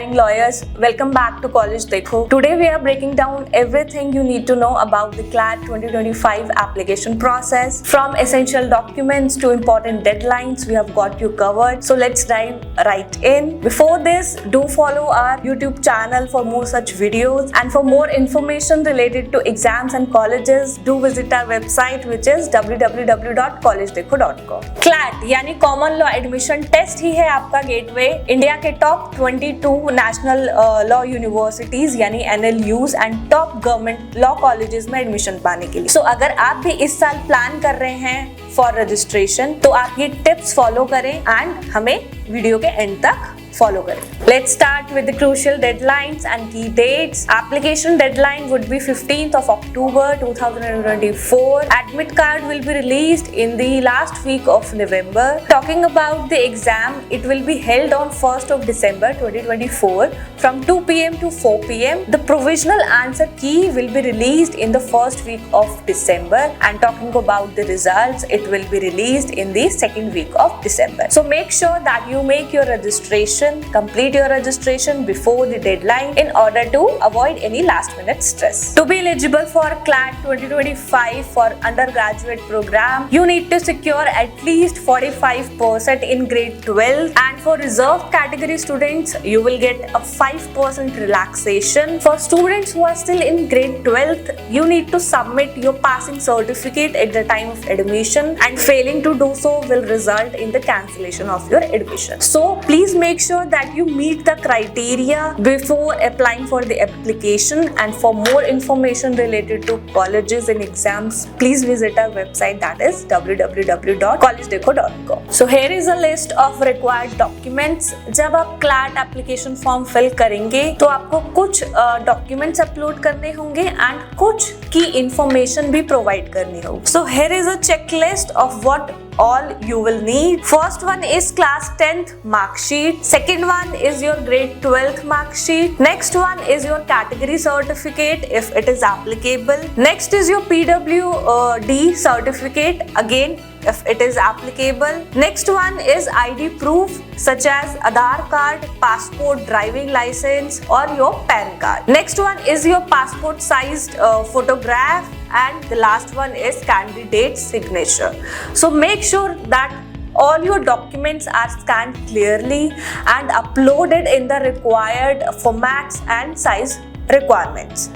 aspiring lawyers, welcome back to College Dekho. Today we are breaking down everything you need to know about the CLAT 2025 application process. From essential documents to important deadlines, we have got you covered. So let's dive right in. Before this, do follow our YouTube channel for more such videos, and for more information related to exams and colleges, do visit our website which is www.collegedekho.com. CLAT यानी common law admission test ही है आपका gateway India के top 22 national law universities यानी NLUs and top government law colleges में admission पाने के लिए। सो अगर आप भी इस साल प्लान कर रहे हैं फॉर रजिस्ट्रेशन तो आप ये टिप्स फॉलो करें एंड हमें वीडियो के एंड तक फॉलो करें। Let's start with the crucial deadlines and key dates. Application deadline would be 15th of October 2024. Admit card will be released in the last week of November. Talking about the exam, it will be held on 1st of December 2024 from 2 p.m. to 4 p.m. The provisional answer key will be released in the first week of December, and talking about the results, it will be released in the second week of December. So make sure that you make your registration, complete your registration before the deadline in order to avoid any last minute stress. To be eligible for CLAT 2025 for undergraduate program, you need to secure at least 45% in grade 12, and for reserved category students, you will get a 5% relaxation. For students who are still in grade 12th, you need to submit your passing certificate at the time of admission, and failing to do so will result in the cancellation of your admission. So please make sure that you meet the criteria before applying for the application, and for more information related to colleges and exams, please visit our website, that is www.collegedekho.com. So here is a list of required documents. जब आप CLAT application form fill करेंगे तो आपको कुछ documents upload करने होंगे and कुछ key information भी provide करनी होगी. So here is a checklist of what all you will need. First one is class 10th mark sheet. Second one is your grade 12th mark sheet. Next one is your category certificate if it is applicable. Next is your PWD certificate, again if it is applicable. Next one is ID proof such as Aadhaar card, passport, driving license or your PAN card. Next one is your passport sized photograph, and the last one is candidate signature. So make sure that all your documents are scanned clearly and uploaded in the required formats and size requirements.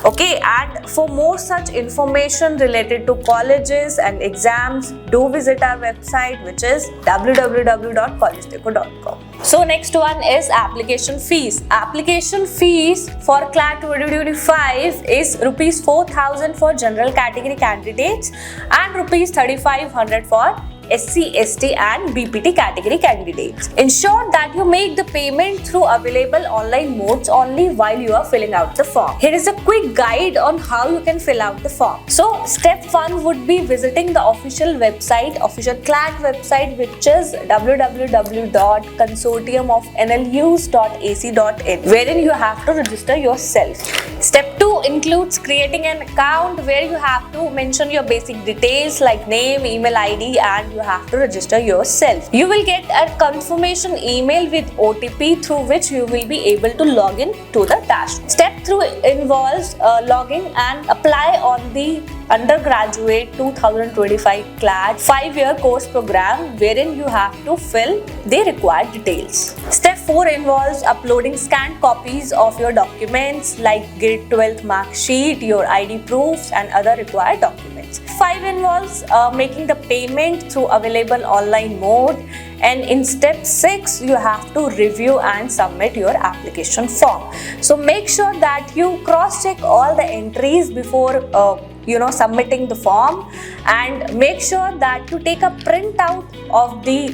Okay, and for more such information related to colleges and exams, do visit our website which is www.collegedekho.com. So next one is application fees. Application fees for CLAT 2025 is rupees 4,000 for general category candidates and rupees 3,500 for SC, ST and BPT category candidates. Ensure that you make the payment through available online modes only while you are filling out the form. Here is a quick guide on how you can fill out the form. So step 1 would be visiting the official website, official CLAT website, which is www.consortiumofnlus.ac.in, wherein you have to register yourself. Step 2 includes creating an account where you have to mention your basic details like name, email ID, and you have to register yourself. You will get a confirmation email with OTP through which you will be able to log in to the dashboard. Step 3 involves logging and apply on the undergraduate 2025 CLAT 5-year course program, wherein you have to fill the required details. Step 4 involves uploading scanned copies of your documents like grade 12th mark sheet, your ID proofs and other required documents. 5 involves making the payment through available online mode, and in step 6 you have to review and submit your application form. So make sure that you cross check all the entries before submitting the form, and make sure that you take a printout of the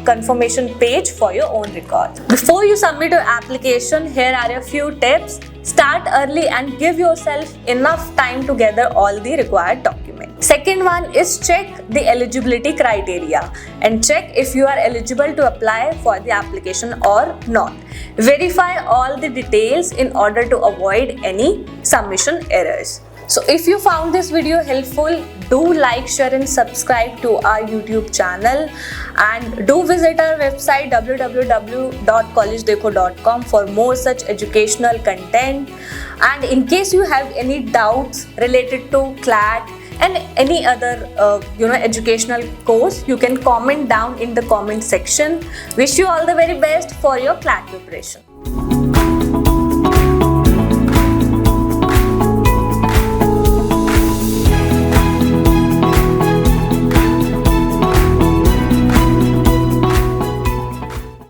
confirmation page for your own record. Before you submit your application, here are a few tips. Start early and give yourself enough time to gather all the required documents. Second one is check the eligibility criteria and check if you are eligible to apply for the application or not. Verify all the details in order to avoid any submission errors. So if you found this video helpful, do like, share and subscribe to our YouTube channel, and do visit our website www.collegedekho.com for more such educational content. And in case you have any doubts related to CLAT and any other educational course, you can comment down in the comment section. Wish you all the very best for your CLAT preparation.